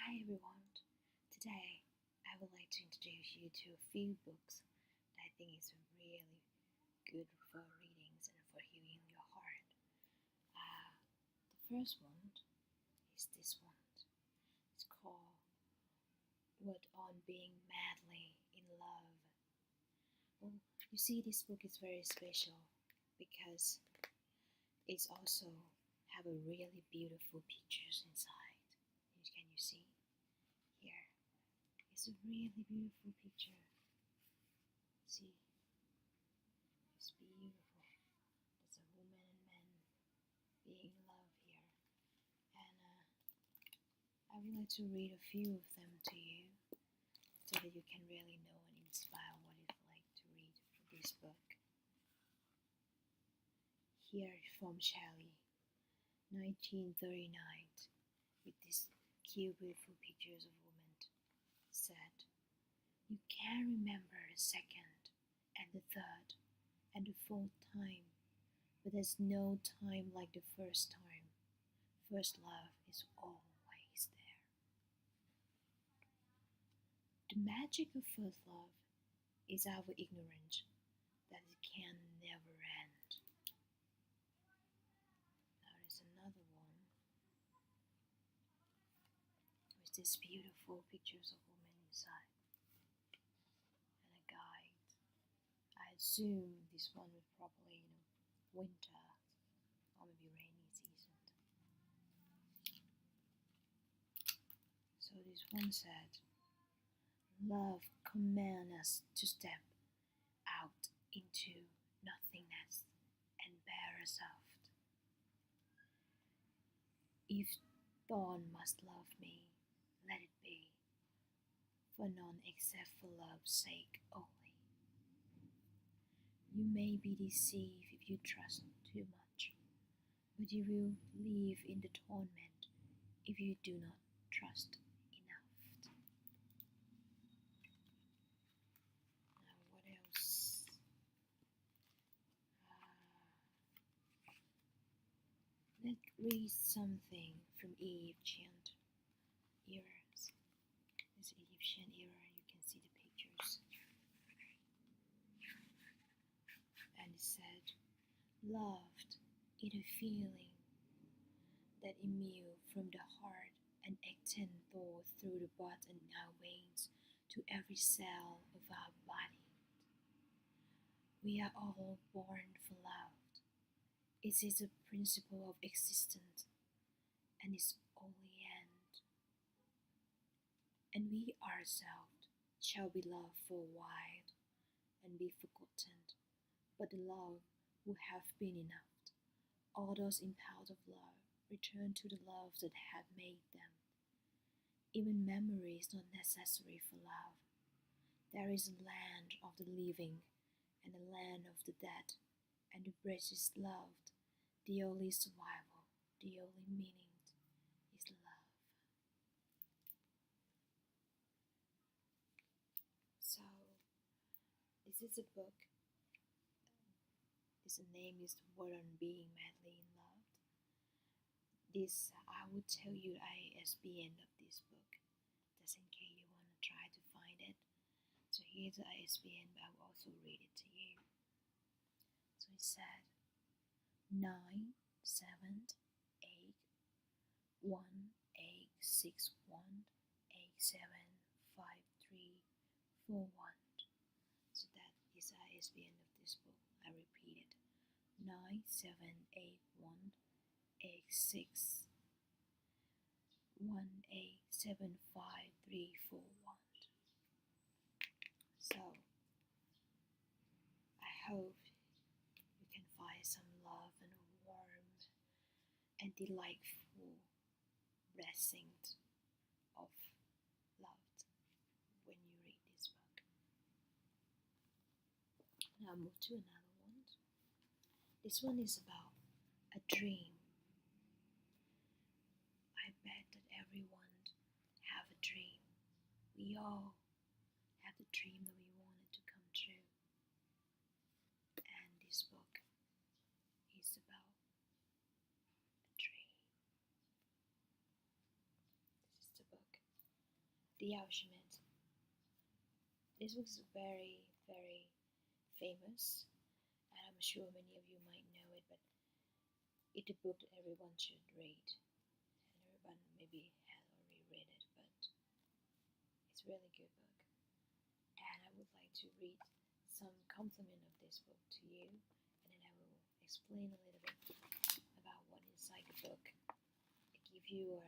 Hi everyone. Today I would like to introduce you to a few books that I think is really good for readings and for healing your heart. The first one is this one. It's called What on Being Madly in Love. Well, you see, this book is very special because it's also have a really beautiful pictures inside. Can you see? Here, it's a really beautiful picture. See, it's beautiful. There's a woman and man being in love here. And I would like to read a few of them to you so that you can really know and inspire what it's like to read this book. Here from Shelley, 1939, with these cute, beautiful pictures of women, said, "You can remember the second and the third and the fourth time, but there's no time like the first time. First love is always there." The magic of first love is our ignorance that it can never end. Now there's another one with these beautiful pictures of women inside and a guide. I assume this one was probably winter or maybe rainy season. So this one said, "Love commands us to step out into nothingness and bear soft. If dawn must love me, let it be, for none except for love's sake only. You may be deceived if you trust too much, but you will live in the torment if you do not trust enough." Now, what else? Let's read something from Egyptian eras. This Egyptian era, you can see the pictures. And it said, "Loved is a feeling that emanates from the heart and extends through the blood and our veins to every cell of our body. We are all born for love. It is a principle of existence and its only end. And we ourselves shall be loved for a while and be forgotten, but the love who have been enough, all those impulses of love, return to the love that had made them. Even memory is not necessary for love. There is a land of the living and a land of the dead, and the bridge is loved. The only survival, the only meaning is love." So, this is a book. Its name is What on Being Madly in Love. This, I will tell you the ISBN of this book, just in case you want to try to find it. So here's the ISBN, but I will also read it to you. So it said 9781861875341. So that is the ISBN of this book. I repeat it, 9781861875341. So I hope you can find some love and warmth and delightful blessings of love when you read this book. Now move to another one. This one is about a dream. I bet that everyone have a dream. We all have the dream that we wanted to come true. And this book is about a dream. This is the book. The Alchemist. This was very, very famous, and I'm sure many of you might know it, but it's a book that everyone should read, and everyone maybe has already read it, but it's a really good book. And I would like to read some compliment of this book to you, and then I will explain a little bit about what is inside the book. I give you a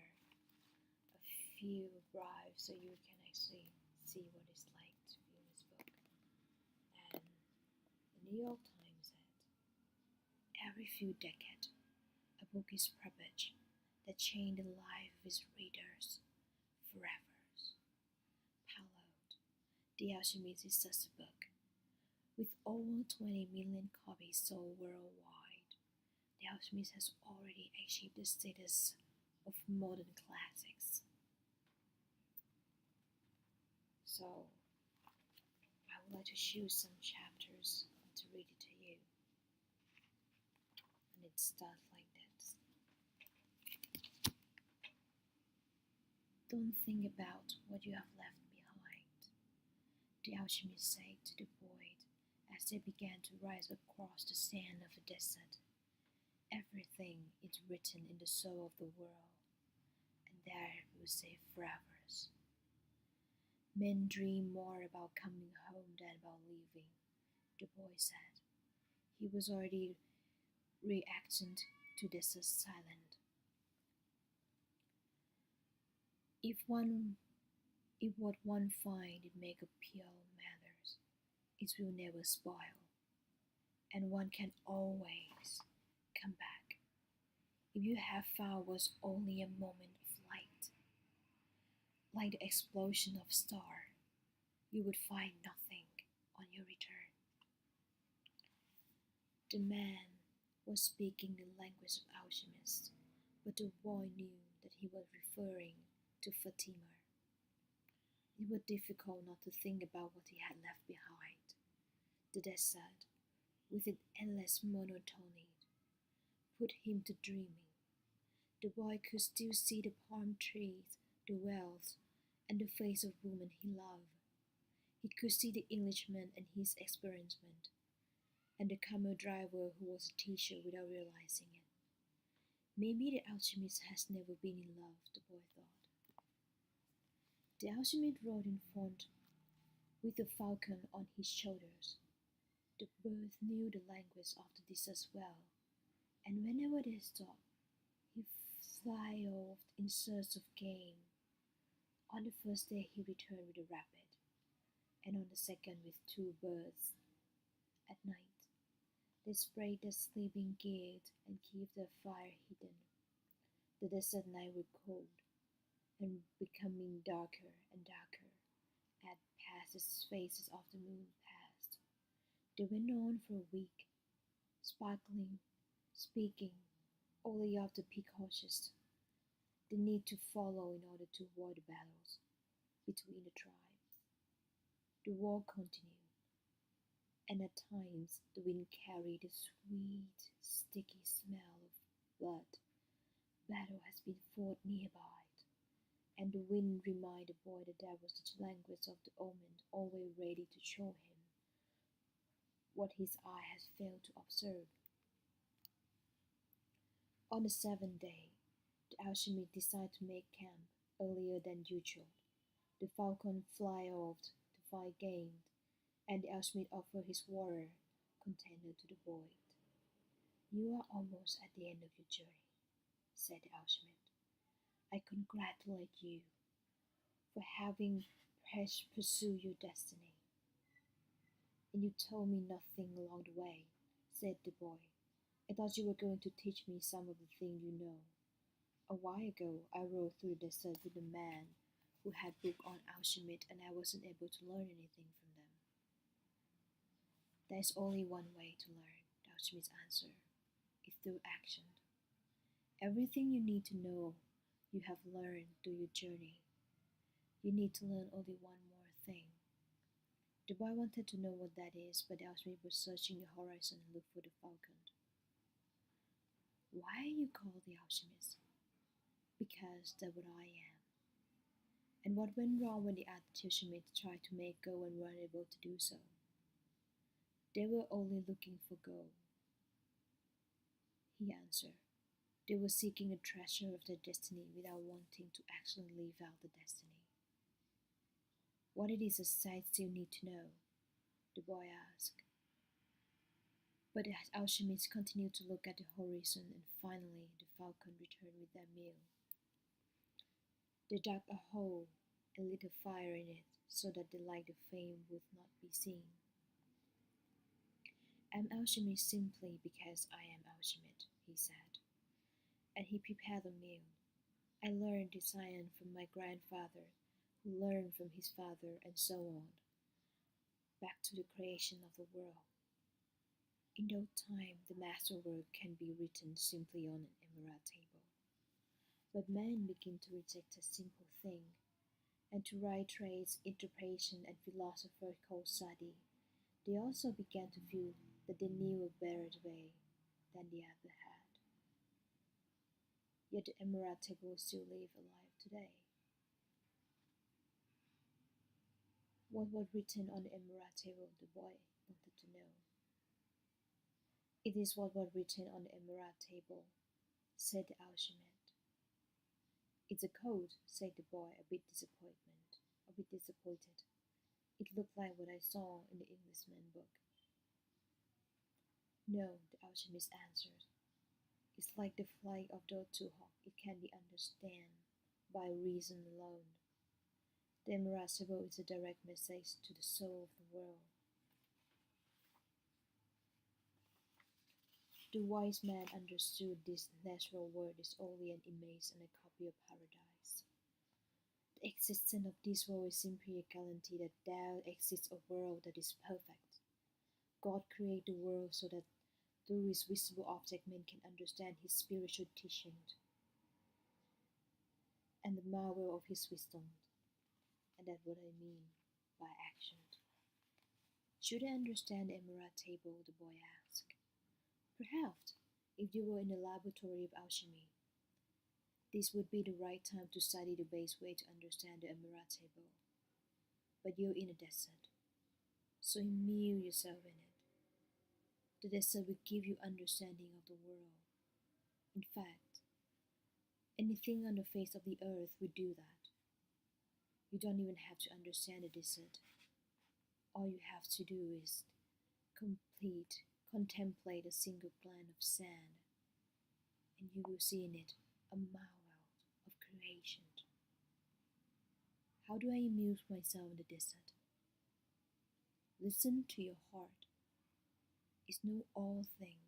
few bribes so you can actually see what it's like to feel this book. And the New York Times said, every few decades, a book is published that change the life of its readers forever. Paulo, The Alchemist is such a book. With over 20 million copies sold worldwide, The Alchemist has already achieved the status of modern classics. So, I would like to choose some chapters to read it to you. And it starts like this. Don't think about what you have left behind, the alchemist said to the boy as they began to rise across the sand of the desert. Everything is written in the soul of the world, and there will say forever. Men dream more about coming home than about leaving, the boy said. He was already reacting to this silence. If what one find it make a pure matters, it will never spoil, and one can always come back. If you have found was only a moment of light, like the explosion of a star, you would find nothing on your return. The man was speaking the language of alchemists, but the boy knew that he was referring to Fatima. It was difficult not to think about what he had left behind. The desert, with its endless monotony, put him to dreaming. The boy could still see the palm trees, the wells, and the face of woman he loved. He could see the Englishman and his experiment, and the camel driver who was a teacher without realizing it. Maybe the alchemist has never been in love, the boy thought. The alchemist rode in front with the falcon on his shoulders. The birds knew the language of the desert well, and whenever they stopped, he fly off in search of game. On the first day he returned with a rabbit, and on the second with 2 birds. At night, they sprayed the sleeping gear and keep the fire hidden. The desert night was cold, and becoming darker and darker as the phases of the moon passed. They went on for a week, sparkling, speaking only of the precautions, the need to follow in order to avoid the battles between the tribes. The war continued, and at times the wind carried the sweet, sticky smell of blood. Battle has been fought nearby, and the wind reminded the boy that there was the language of the omen always ready to show him what his eye had failed to observe. On the 7th day, the alchemist decided to make camp earlier than usual. The falcon flew off to find game, and the alchemist offered his water container to the boy. You are almost at the end of your journey, said the alchemist. I congratulate you for having pursued your destiny. And you told me nothing along the way, said the boy. I thought you were going to teach me some of the things you know. A while ago, I rode through the desert with a man who had book on alchemy, and I wasn't able to learn anything from them. There is only one way to learn, the alchemist answered. It's through action. Everything you need to know, you have learned through your journey. You need to learn only one more thing. The boy wanted to know what that is, but the alchemist was searching the horizon and looked for the falcon. Why are you called the alchemist? Because that's what I am. And what went wrong when the other two Schmidts tried to make Go and were unable to do so? They were only looking for Go, he answered. They were seeking a treasure of their destiny without wanting to actually live out the destiny. What it is a sight still need to know, the boy asked. But the alchemists continued to look at the horizon, and finally the falcon returned with their meal. They dug a hole and lit a fire in it so that the light of fame would not be seen. I'm alchemist simply because I am alchemist, he said, and he prepared a meal. I learned the science from my grandfather, who learned from his father, and so on, back to the creation of the world. In no time, the masterwork can be written simply on an emerald table. But men begin to reject a simple thing, and to write trades, interpretation, and philosophical study. They also began to feel that they knew a better way than the other had. Yet the emerald table still live alive today. What was written on the emerald table, the boy wanted to know. It is what was written on the emerald table, said the alchemist. It's a code, said the boy, a bit disappointed. It looked like what I saw in the Englishman book. No, the alchemist answered. It's like the flight of the two hawk. It can be understood by reason alone. The emerald table is a direct message to the soul of the world. The wise man understood this natural world is only an image and a copy of paradise. The existence of this world is simply a guarantee that there exists a world that is perfect. God created the world so that through his visible object man can understand his spiritual teachings and the marvel of his wisdom. And that's what I mean by action. Should I understand the emerald table? The boy asked. Perhaps, if you were in the laboratory of alchemy, this would be the right time to study the best way to understand the emerald table. But you're in a desert, so immune yourself in it. The desert will give you understanding of the world. In fact, anything on the face of the earth will do that. You don't even have to understand the desert. All you have to do is contemplate a single grain of sand, and you will see in it a marvel of creation. How do I amuse myself in the desert? Listen to your heart. It's no all thing,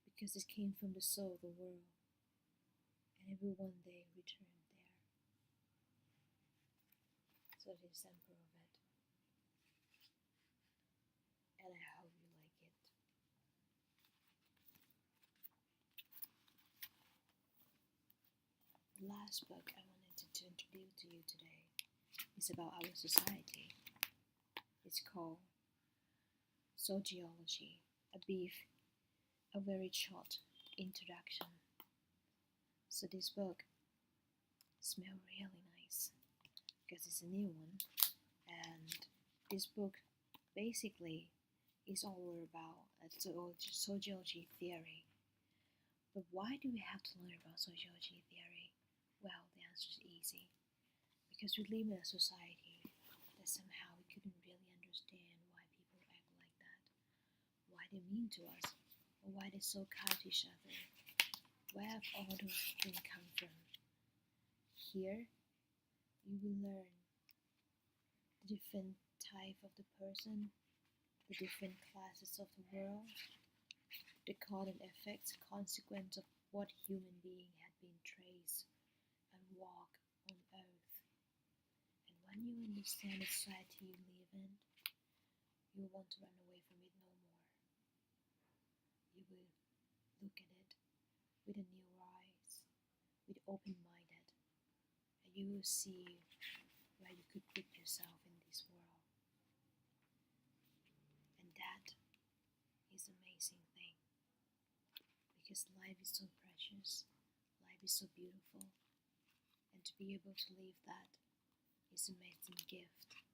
because it came from the soul of the world, and it will one day return there. So the example of it, and I hope you like it. The last book I wanted to introduce to you today is about our society. It's called Sociology, a very short introduction. So this book smells really nice because it's a new one, and this book basically is all about sociology theory. But why do we have to learn about sociology theory? Well, the answer is easy. Because we live in a society that somehow we couldn't really understand why people act like that, why they're mean to us, or why they're so kind to each other. Where have all those things come from? Here, you will learn the different type of the person, the different classes of the world, the cause and effects, consequence of what human being had been traced and walk on earth. And when you understand the society you live in, you will want to run away from it no more. You will look at it with a new eyes, with open-minded, and you will see where you could put yourself in this world. And that is an amazing thing, because life is so precious, life is so beautiful, and to be able to live that is an amazing gift,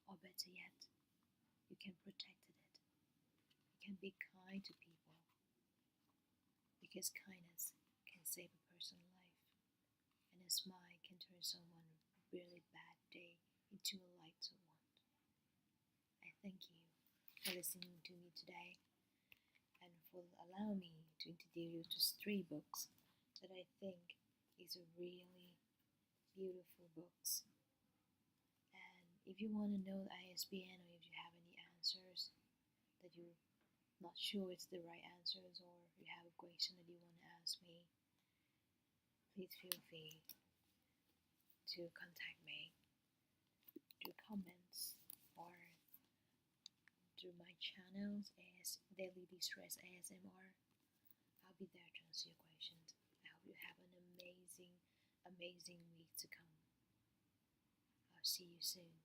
or better yet, you can protect it. You can be kind to people because kindness can save a person's life, and a smile can turn someone's really bad day into a lighter one. I thank you for listening to me today and for allowing me to introduce you to 3 books that I think is a really beautiful books. And if you want to know the ISBN, or if you have any answers that you're not sure it's the right answers, or you have a question that you want to ask me, please feel free to contact me through comments or through my channels as Daily Distress ASMR. I'll be there to answer your questions. I hope you have an amazing week to come. I'll see you soon.